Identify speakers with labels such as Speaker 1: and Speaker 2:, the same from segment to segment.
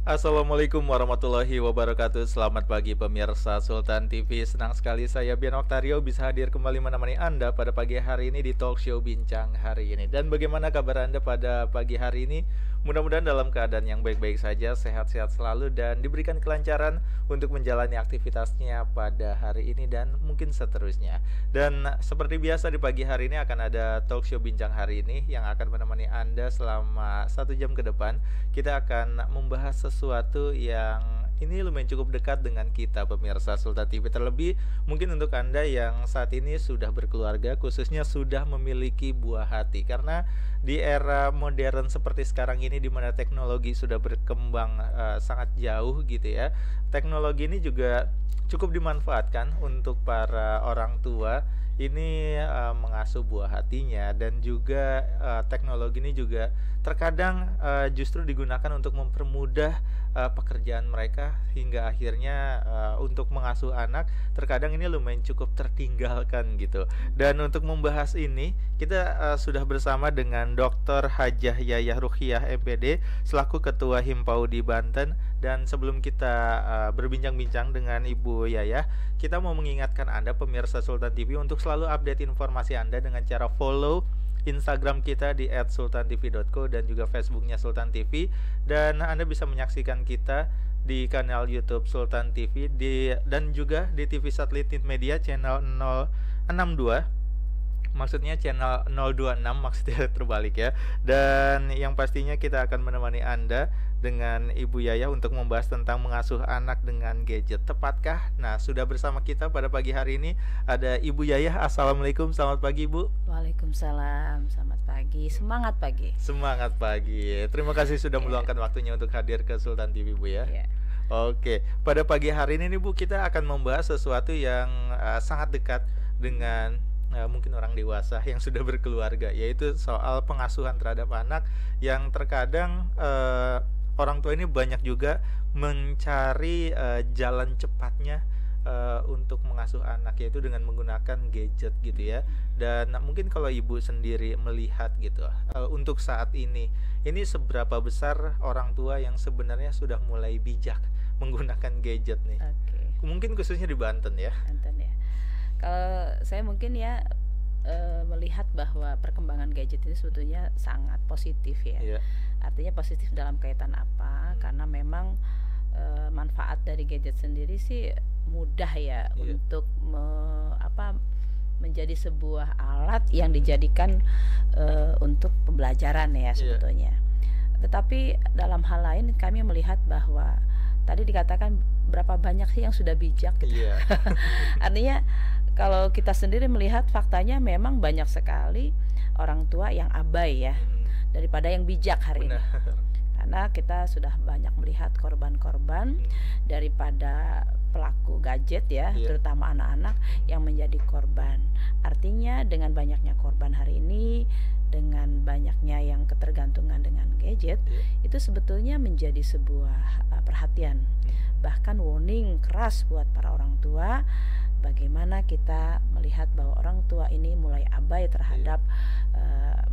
Speaker 1: Assalamualaikum warahmatullahi wabarakatuh. Selamat pagi pemirsa Sultan TV. Senang sekali saya Bian Oktario bisa hadir kembali menemani Anda pada pagi hari ini di talk show Bincang hari ini. Dan bagaimana kabar Anda pada pagi hari ini? Mudah-mudahan dalam keadaan yang baik-baik saja, sehat-sehat selalu dan diberikan kelancaran untuk menjalani aktivitasnya pada hari ini dan mungkin seterusnya. Dan seperti biasa di pagi hari ini akan ada talk show Bincang hari ini yang akan menemani Anda selama 1 jam ke depan. Kita akan membahas sesuatu yang ini lumayan cukup dekat dengan kita pemirsa Sultan TV. Terlebih mungkin untuk Anda yang saat ini sudah berkeluarga, khususnya sudah memiliki buah hati. Karena di era modern seperti sekarang ini di mana teknologi sudah berkembang sangat jauh gitu ya. Teknologi ini juga cukup dimanfaatkan untuk para orang tua ini mengasuh buah hatinya. Dan juga teknologi ini juga terkadang justru digunakan untuk mempermudah pekerjaan mereka, hingga akhirnya untuk mengasuh anak terkadang ini lumayan cukup tertinggalkan gitu. Dan untuk membahas ini kita sudah bersama dengan Dr. Hajah Yayah Ruhiyah MPD selaku Ketua Himpau di Banten. Dan sebelum kita berbincang-bincang dengan Ibu Yayah, kita mau mengingatkan Anda pemirsa Sultan TV untuk selalu update informasi Anda dengan cara follow Instagram kita di @sultantv.co dan juga Facebooknya Sultan TV. Dan Anda bisa menyaksikan kita di kanal YouTube Sultan TV dan juga di TV Satelit Media channel 062. Maksudnya channel 026, maksudnya terbalik ya. Dan yang pastinya kita akan menemani Anda dengan Ibu Yayah untuk membahas tentang mengasuh anak dengan gadget. Tepatkah? Nah, sudah bersama kita pada pagi hari ini ada Ibu Yayah. Assalamualaikum, selamat pagi Bu.
Speaker 2: Waalaikumsalam, selamat pagi. Semangat pagi.
Speaker 1: Semangat pagi. Terima kasih sudah meluangkan waktunya untuk hadir ke Sultan TV Bu ya. Oke, pada pagi hari ini nih Bu, kita akan membahas sesuatu yang sangat dekat dengan mungkin orang dewasa yang sudah berkeluarga, yaitu soal pengasuhan terhadap anak yang terkadang orang tua ini banyak juga mencari jalan cepatnya untuk mengasuh anak, yaitu dengan menggunakan gadget gitu ya. Dan mungkin kalau Ibu sendiri melihat gitu untuk saat ini seberapa besar orang tua yang sebenarnya sudah mulai bijak menggunakan gadget nih? Mungkin khususnya di Banten ya.
Speaker 2: Banten ya. Kalau saya mungkin ya melihat bahwa perkembangan gadget ini sebetulnya sangat positif ya. Artinya positif dalam kaitan apa? Karena memang manfaat dari gadget sendiri sih mudah ya untuk menjadi sebuah alat yang dijadikan untuk pembelajaran ya sebetulnya. Tetapi dalam hal lain kami melihat bahwa tadi dikatakan berapa banyak sih yang sudah bijak gitu. Artinya kalau kita sendiri melihat faktanya memang banyak sekali orang tua yang abai ya daripada yang bijak hari ini. Karena kita sudah banyak melihat korban-korban daripada pelaku gadget ya, terutama anak-anak yang menjadi korban. Artinya dengan banyaknya korban hari ini, dengan banyaknya yang ketergantungan dengan gadget, itu sebetulnya menjadi sebuah perhatian, bahkan warning keras buat para orang tua. Bagaimana kita melihat bahwa orang tua ini mulai abai terhadap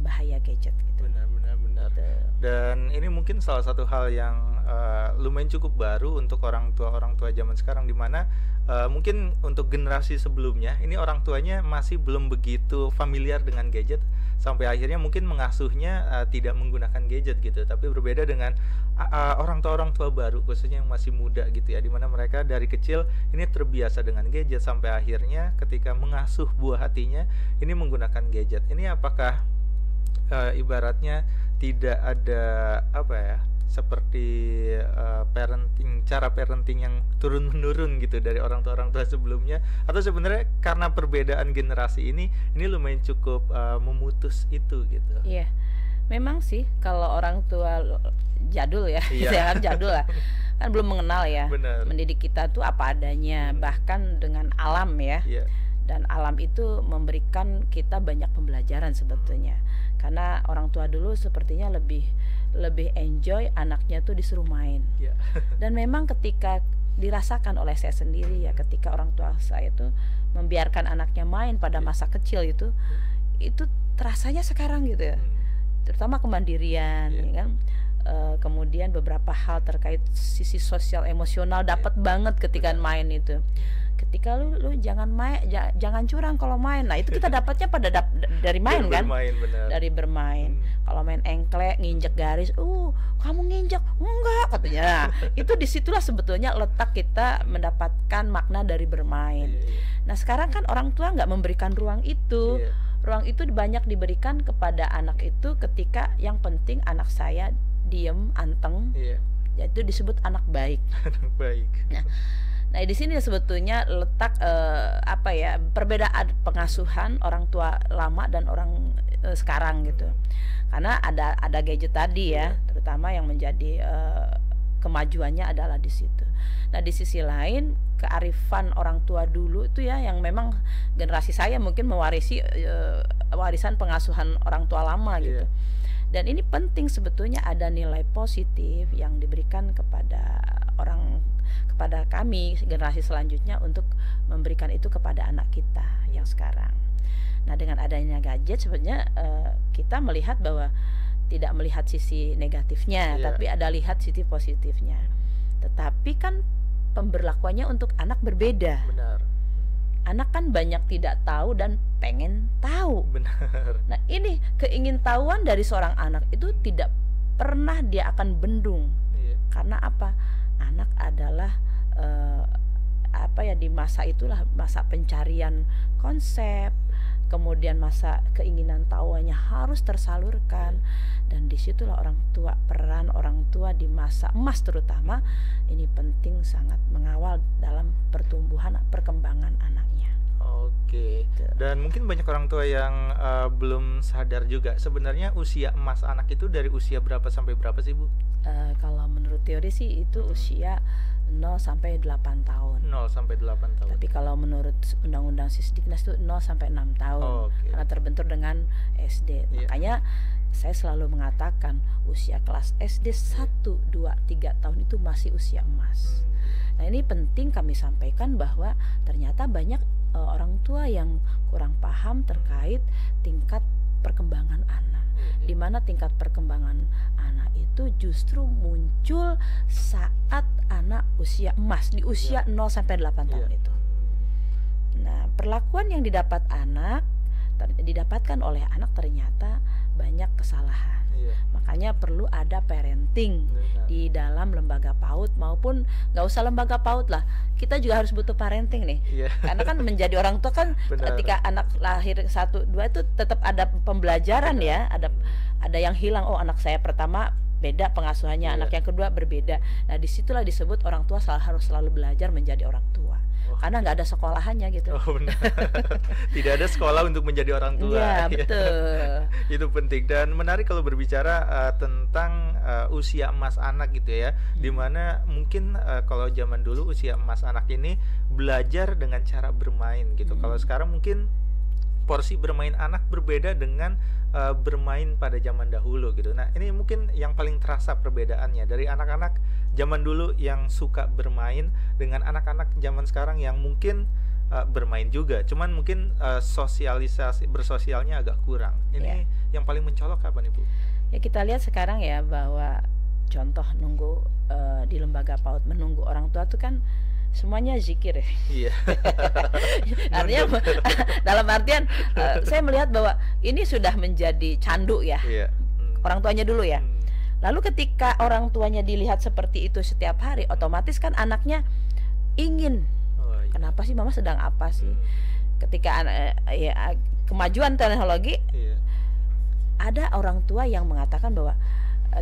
Speaker 2: bahaya gadget gitu.
Speaker 1: Benar. Dan ini mungkin salah satu hal yang lumayan cukup baru untuk orang tua zaman sekarang, dimana mungkin untuk generasi sebelumnya ini orang tuanya masih belum begitu familiar dengan gadget, sampai akhirnya mungkin mengasuhnya tidak menggunakan gadget gitu. Tapi berbeda dengan orang tua baru, khususnya yang masih muda gitu ya, dimana mereka dari kecil ini terbiasa dengan gadget, sampai akhirnya ketika mengasuh buah hatinya ini menggunakan gadget. Ini apakah ibaratnya tidak ada seperti cara parenting yang turun menurun gitu dari orang tua sebelumnya, atau sebenarnya karena perbedaan generasi ini lumayan cukup memutus itu gitu?
Speaker 2: Iya, memang sih kalau orang tua jadul ya, jangan jadul lah, kan belum mengenal ya. Mendidik kita tuh apa adanya, bahkan dengan alam ya. Dan alam itu memberikan kita banyak pembelajaran sebetulnya. Karena orang tua dulu sepertinya lebih enjoy anaknya tuh disuruh main. Dan memang ketika dirasakan oleh saya sendiri ya, ketika orang tua saya tuh membiarkan anaknya main pada masa kecil itu terasanya sekarang gitu ya. Terutama kemandirian ya kan. kemudian beberapa hal terkait sisi sosial emosional dapat banget ketika main itu. Ketika lu jangan main, jangan curang kalau main. Nah, itu kita dapatnya dari main kan? Dari bermain. Kalau main engklek, nginjek garis, kamu nginjek, enggak katanya. Nah, itu disitulah sebetulnya letak kita mendapatkan makna dari bermain. Nah, sekarang kan orang tua nggak memberikan ruang itu. Ruang itu banyak diberikan kepada anak itu ketika yang penting anak saya diem, anteng, yaitu disebut anak baik.
Speaker 1: Anak baik.
Speaker 2: Nah, di sini sebetulnya letak perbedaan pengasuhan orang tua lama dan orang sekarang gitu. Karena ada gadget tadi ya, terutama yang menjadi kemajuannya adalah di situ. Nah, di sisi lain kearifan orang tua dulu itu ya, yang memang generasi saya mungkin mewarisi warisan pengasuhan orang tua lama gitu. Dan ini penting sebetulnya ada nilai positif yang diberikan kepada kami generasi selanjutnya untuk memberikan itu kepada anak kita yang sekarang. Nah, dengan adanya gadget sebenarnya kita melihat bahwa tidak melihat sisi negatifnya, tapi ada lihat sisi positifnya. Tetapi kan pemberlakuannya untuk anak berbeda.
Speaker 1: Benar.
Speaker 2: Anak kan banyak tidak tahu dan pengen tahu.
Speaker 1: Benar.
Speaker 2: Nah, ini keingintahuan dari seorang anak itu tidak pernah dia akan bendung. Karena apa? Anak adalah di masa itulah masa pencarian konsep, kemudian masa keinginan tahuannya harus tersalurkan, dan disitulah peran orang tua di masa emas terutama ini penting sangat mengawal dalam perkembangan anaknya.
Speaker 1: Oke. Dan mungkin banyak orang tua yang belum sadar juga sebenarnya usia emas anak itu dari usia berapa sampai berapa sih, Bu?
Speaker 2: Kalau menurut teori sih itu usia 0 sampai 8 tahun.
Speaker 1: 0 sampai 8 tahun.
Speaker 2: Tapi kalau menurut Undang-Undang Sisdiknas itu 0 sampai 6 tahun. Karena terbentur dengan SD. Makanya saya selalu mengatakan usia kelas SD 1, 2, 3 tahun itu masih usia emas. Nah, ini penting kami sampaikan bahwa ternyata banyak orang tua yang kurang paham terkait tingkat perkembangan anak. Di mana tingkat perkembangan anak itu justru muncul saat anak usia emas, di usia 0 sampai 8 tahun itu. Nah, perlakuan yang didapatkan oleh anak ternyata banyak kesalahan. Makanya perlu ada parenting di dalam lembaga PAUD maupun nggak usah lembaga PAUD lah, kita juga harus butuh parenting nih. Karena kan menjadi orang tua kan ketika anak lahir 1, 2 itu tetap ada pembelajaran ya, ada yang hilang. Oh, anak saya pertama beda pengasuhannya, anak yang kedua berbeda. Nah, disitulah disebut orang tua harus selalu belajar menjadi orang tua. Karena nggak ada sekolahannya gitu.
Speaker 1: Benar. Tidak ada sekolah untuk menjadi orang tua.
Speaker 2: Iya, betul.
Speaker 1: Itu penting dan menarik kalau berbicara tentang usia emas anak gitu ya. Dimana mungkin kalau zaman dulu usia emas anak ini belajar dengan cara bermain gitu. Kalau sekarang mungkin porsi bermain anak berbeda dengan bermain pada zaman dahulu gitu. Nah, ini mungkin yang paling terasa perbedaannya dari anak-anak zaman dulu yang suka bermain dengan anak-anak zaman sekarang yang mungkin bermain juga, cuman mungkin bersosialnya agak kurang. Ini yang paling mencolok apa nih, Bu?
Speaker 2: Ya, kita lihat sekarang ya bahwa contoh nunggu di lembaga PAUD menunggu orang tua tuh kan semuanya zikir ya.
Speaker 1: Iya.
Speaker 2: Artinya dalam artian saya melihat bahwa ini sudah menjadi candu ya. Orang tuanya dulu ya. Lalu ketika orang tuanya dilihat seperti itu setiap hari, otomatis kan anaknya ingin. Kenapa sih mama sedang apa sih? Ketika kemajuan teknologi, ada orang tua yang mengatakan bahwa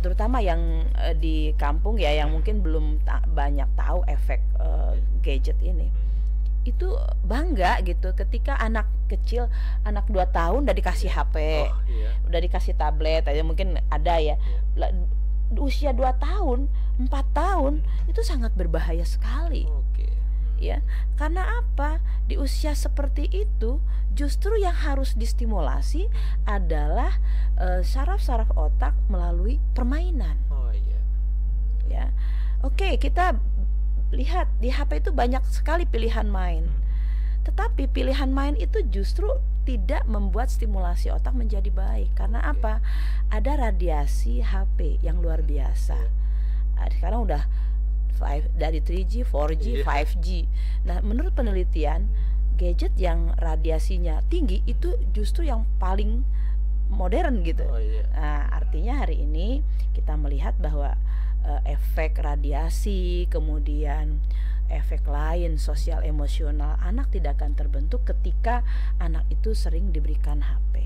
Speaker 2: terutama yang di kampung ya, yang mungkin belum banyak tahu efek gadget ini, itu bangga gitu ketika anak kecil, anak 2 tahun udah dikasih HP, udah dikasih tablet aja mungkin ada ya. Usia 2 tahun, 4 tahun itu sangat berbahaya sekali. Ya, karena apa? Di usia seperti itu justru yang harus distimulasi adalah saraf-saraf otak melalui permainan. Ya, oke, kita lihat di HP itu banyak sekali pilihan main. Tetapi pilihan main itu justru tidak membuat stimulasi otak menjadi baik. Karena apa? Ada radiasi HP yang luar biasa. Sekarang udah dari 3G, 4G, 5G. Nah, menurut penelitian, gadget yang radiasinya tinggi itu justru yang paling modern gitu. Nah, artinya hari ini kita melihat bahwa efek radiasi, kemudian efek lain sosial emosional anak tidak akan terbentuk ketika anak itu sering diberikan HP.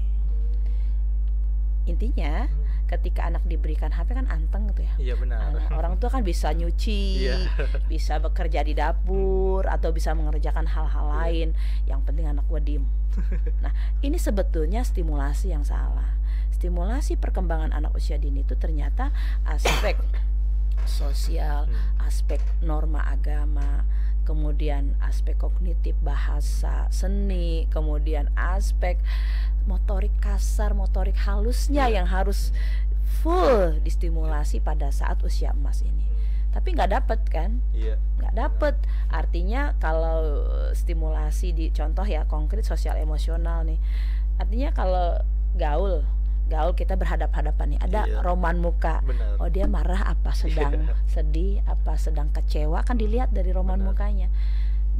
Speaker 2: Intinya ketika anak diberikan HP kan anteng gitu ya.
Speaker 1: Iya benar.
Speaker 2: Orang tua kan bisa nyuci, bisa bekerja di dapur atau bisa mengerjakan hal-hal lain. Yang penting anak gua diem. Nah, ini sebetulnya stimulasi yang salah. Stimulasi perkembangan anak usia dini itu ternyata aspek sosial, aspek norma agama, kemudian aspek kognitif, bahasa, seni, kemudian aspek motorik kasar, motorik halusnya yang harus full distimulasi pada saat usia emas ini. Tapi nggak dapet kan? Nggak dapet. Artinya kalau stimulasi di contoh ya konkret sosial emosional nih, artinya kalau gaul kita berhadap-hadapan nih, ada roman muka. Oh, dia marah apa, sedang sedih apa, sedang kecewa, kan dilihat dari roman mukanya.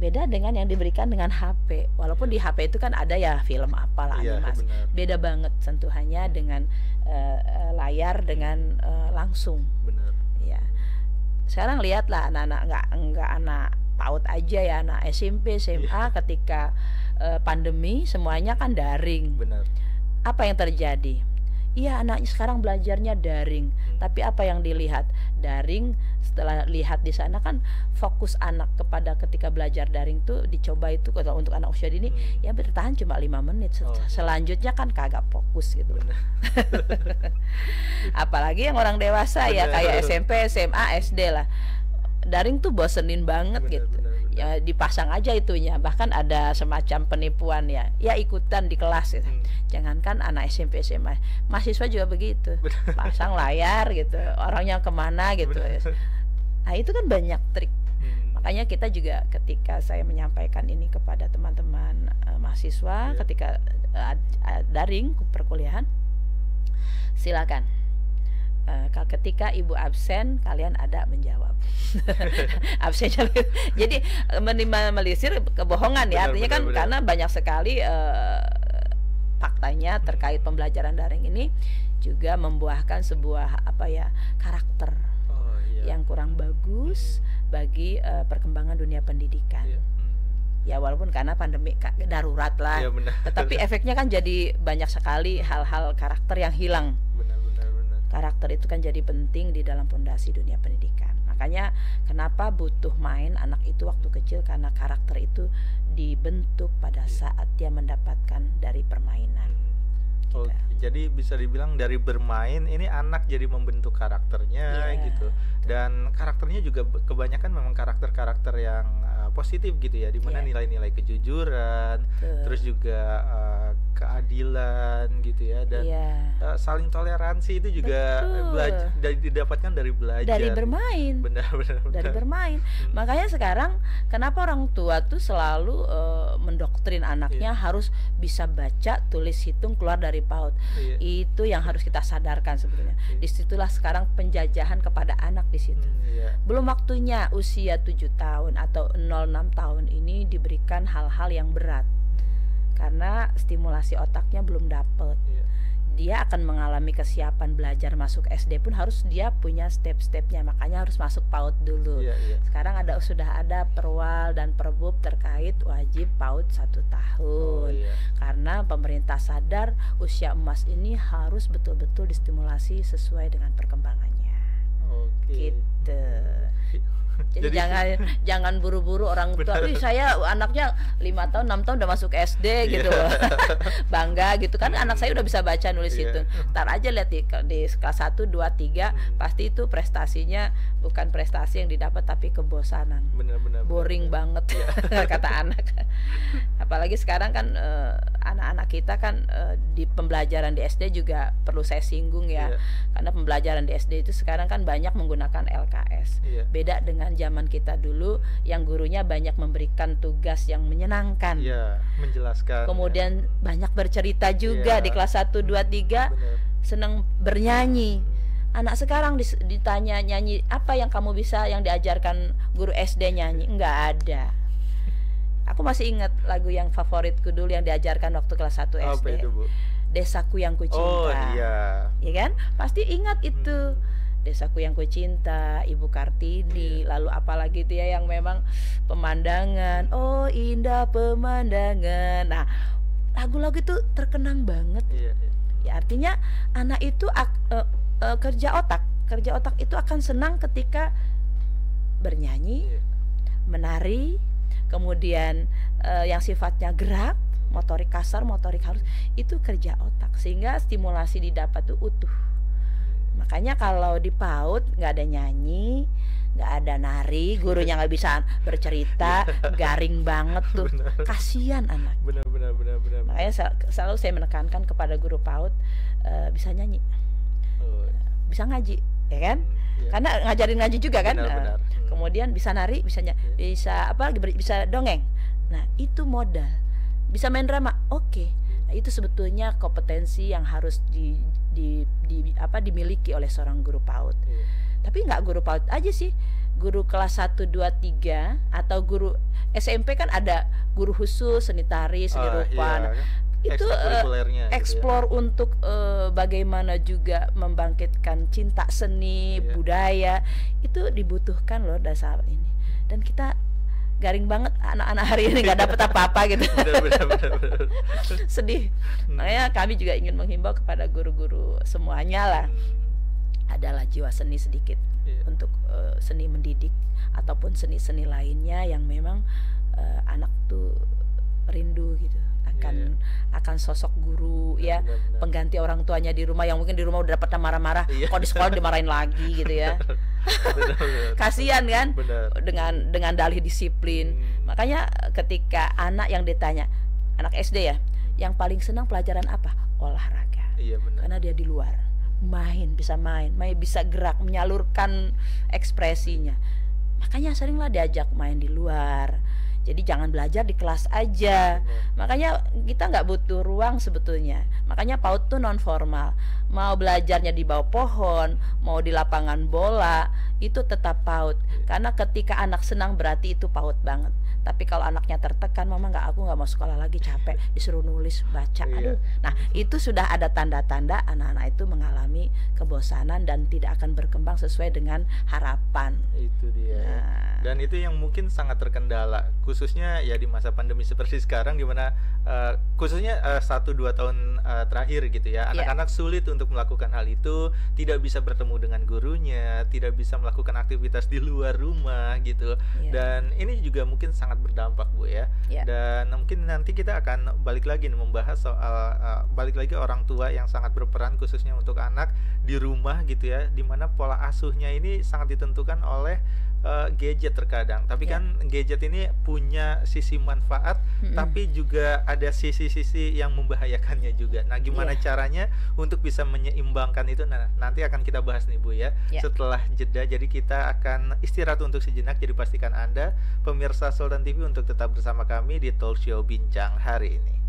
Speaker 2: Beda dengan yang diberikan dengan HP. Walaupun di HP itu kan ada ya film apalah, animasi. Beda banget sentuhannya dengan layar dengan langsung. Ya. Sekarang lihatlah anak-anak enggak anak PAUD aja ya, anak SMP, SMA ketika pandemi semuanya kan daring. Apa yang terjadi? Iya, anaknya sekarang belajarnya daring. Tapi apa yang dilihat? Daring, setelah lihat di sana kan fokus anak kepada ketika belajar daring tuh dicoba itu kalau untuk anak usia dini ya bertahan cuma 5 menit. Selanjutnya kan kagak fokus gitu. Apalagi yang orang dewasa ya kayak SMP, SMA, SD lah. Daring tuh bosenin banget gitu. Ya dipasang aja itunya, bahkan ada semacam penipuan ya ikutan di kelas gitu. Jangankan anak SMP SMA, mahasiswa juga begitu, pasang layar gitu, orangnya kemana gitu. Nah itu kan banyak trik. Makanya kita juga ketika saya menyampaikan ini kepada teman-teman mahasiswa ketika daring perkuliahan, silakan. Ketika ibu absen, kalian ada menjawab. Absennya, jadi meminimalisir kebohongan ya. Artinya kan karena banyak sekali faktanya terkait pembelajaran daring ini juga membuahkan sebuah karakter yang kurang bagus bagi perkembangan dunia pendidikan. Ya walaupun karena pandemi darurat lah, tetapi efeknya kan jadi banyak sekali hal-hal karakter yang hilang. Karakter itu kan jadi penting di dalam fondasi dunia pendidikan. Makanya kenapa butuh main anak itu waktu kecil, karena karakter itu dibentuk pada saat dia mendapatkan dari permainan.
Speaker 1: Jadi bisa dibilang dari bermain ini anak jadi membentuk karakternya gitu. Dan karakternya juga kebanyakan memang karakter-karakter yang positif gitu ya, dimana nilai-nilai kejujuran, terus juga keadilan gitu ya, dan saling toleransi itu juga didapatkan dari belajar, dari
Speaker 2: bermain. Dari bermain. Makanya sekarang kenapa orang tua tuh selalu mendoktrin anaknya harus bisa baca, tulis, hitung keluar dari PAUD. Itu yang harus kita sadarkan sebetulnya. Disitulah sekarang penjajahan kepada anak di situ. Belum waktunya usia 7 tahun atau 0-6 tahun ini diberikan hal-hal yang berat, karena stimulasi otaknya belum dapet. Dia akan mengalami kesiapan belajar masuk SD pun harus dia punya step-stepnya, makanya harus masuk PAUD dulu. Sekarang sudah ada perwal dan perbub terkait wajib PAUD 1 tahun. Karena pemerintah sadar usia emas ini harus betul-betul distimulasi sesuai dengan perkembangannya. Gitu. Jadi jangan buru-buru orang tua. Saya anaknya 5 tahun 6 tahun udah masuk SD gitu. Bangga gitu kan, anak saya udah bisa baca nulis itu. Ntar aja lihat di kelas 1, 2, 3 pasti itu prestasinya bukan prestasi yang didapat tapi kebosanan. Boring banget kata anak. Apalagi sekarang kan anak-anak kita kan di pembelajaran di SD juga perlu saya singgung ya. Karena pembelajaran di SD itu sekarang kan banyak menggunakan LKS. Beda dengan zaman kita dulu yang gurunya banyak memberikan tugas yang menyenangkan.
Speaker 1: Menjelaskan.
Speaker 2: Kemudian banyak bercerita juga di kelas 1 2 3. Senang bernyanyi. Anak sekarang ditanya nyanyi apa yang kamu bisa, yang diajarkan guru SD nyanyi, enggak ada. Aku masih ingat lagu yang favoritku dulu yang diajarkan waktu kelas 1 SD.
Speaker 1: Apa itu, Bu?
Speaker 2: Desaku yang ku cinta.
Speaker 1: Oh iya.
Speaker 2: Iya kan? Pasti ingat itu. Desaku yang ku cinta, Ibu Kartini, lalu apalagi itu ya yang memang pemandangan. Oh, indah pemandangan. Nah, lagu-lagu itu terkenang banget. Ya artinya anak itu kerja otak itu akan senang ketika bernyanyi, menari, kemudian yang sifatnya gerak, motorik kasar, motorik halus, itu kerja otak sehingga stimulasi didapat tuh utuh. Makanya kalau di PAUD nggak ada nyanyi, nggak ada nari, gurunya nggak bisa bercerita, garing banget tuh, kasihan anak.
Speaker 1: Benar.
Speaker 2: Makanya selalu saya menekankan kepada guru PAUD bisa nyanyi, bisa ngaji, ya kan? Karena ngajarin ngaji juga kan.
Speaker 1: Benar.
Speaker 2: Kemudian bisa nari, bisa apa? Bisa dongeng. Nah itu modal. Bisa main drama, oke. Nah, itu sebetulnya kompetensi yang harus dimiliki oleh seorang guru PAUD. Tapi nggak guru PAUD aja sih, guru kelas 1, 2, 3 atau guru SMP kan ada guru khusus seni tari, seni rupa. Itu explore gitu untuk bagaimana juga membangkitkan cinta seni, budaya, itu dibutuhkan loh dasar ini. Dan kita garing banget anak-anak hari ini nggak dapet apa-apa gitu.
Speaker 1: Benar.
Speaker 2: Sedih. Makanya kami juga ingin menghimbau kepada guru-guru semuanya lah, adalah jiwa seni sedikit untuk seni mendidik ataupun seni-seni lainnya yang memang anak tuh rindu gitu akan sosok guru benar. Pengganti orang tuanya di rumah yang mungkin di rumah udah dapat marah-marah, kok di sekolah dimarahin lagi gitu ya. Kasihan kan? Dengan dalih disiplin. Makanya ketika anak yang ditanya, anak SD ya, yang paling senang pelajaran apa? Olahraga. Karena dia di luar, bisa main, bisa gerak, menyalurkan ekspresinya. Makanya seringlah diajak main di luar. Jadi jangan belajar di kelas aja. Makanya kita nggak butuh ruang sebetulnya. Makanya PAUD tuh non formal. Mau belajarnya di bawah pohon, mau di lapangan bola, itu tetap PAUD. Karena ketika anak senang berarti itu PAUD banget. Tapi kalau anaknya tertekan, mama aku nggak mau sekolah lagi, capek, disuruh nulis, baca, aduh. Nah itu sudah ada tanda-tanda anak-anak itu mengalami kebosanan dan tidak akan berkembang sesuai dengan harapan.
Speaker 1: Itu dia. Dan itu yang mungkin sangat terkendala, khususnya ya di masa pandemi seperti sekarang, dimana khususnya 1-2 tahun terakhir gitu ya, anak-anak sulit untuk melakukan hal itu, tidak bisa bertemu dengan gurunya, tidak bisa melakukan aktivitas di luar rumah gitu. Dan ini juga mungkin sangat berdampak, Bu ya. Dan mungkin nanti kita akan balik lagi nih membahas soal balik lagi orang tua yang sangat berperan khususnya untuk anak di rumah gitu ya, dimana pola asuhnya ini sangat ditentukan oleh gadget terkadang. Tapi kan gadget ini punya sisi manfaat, tapi juga ada sisi-sisi yang membahayakannya juga. Nah gimana caranya untuk bisa menyeimbangkan itu? Nah nanti akan kita bahas nih Bu ya, setelah jeda. Jadi kita akan istirahat untuk sejenak. Jadi pastikan Anda pemirsa Sultan TV untuk tetap bersama kami di Talk Show Bincang hari ini.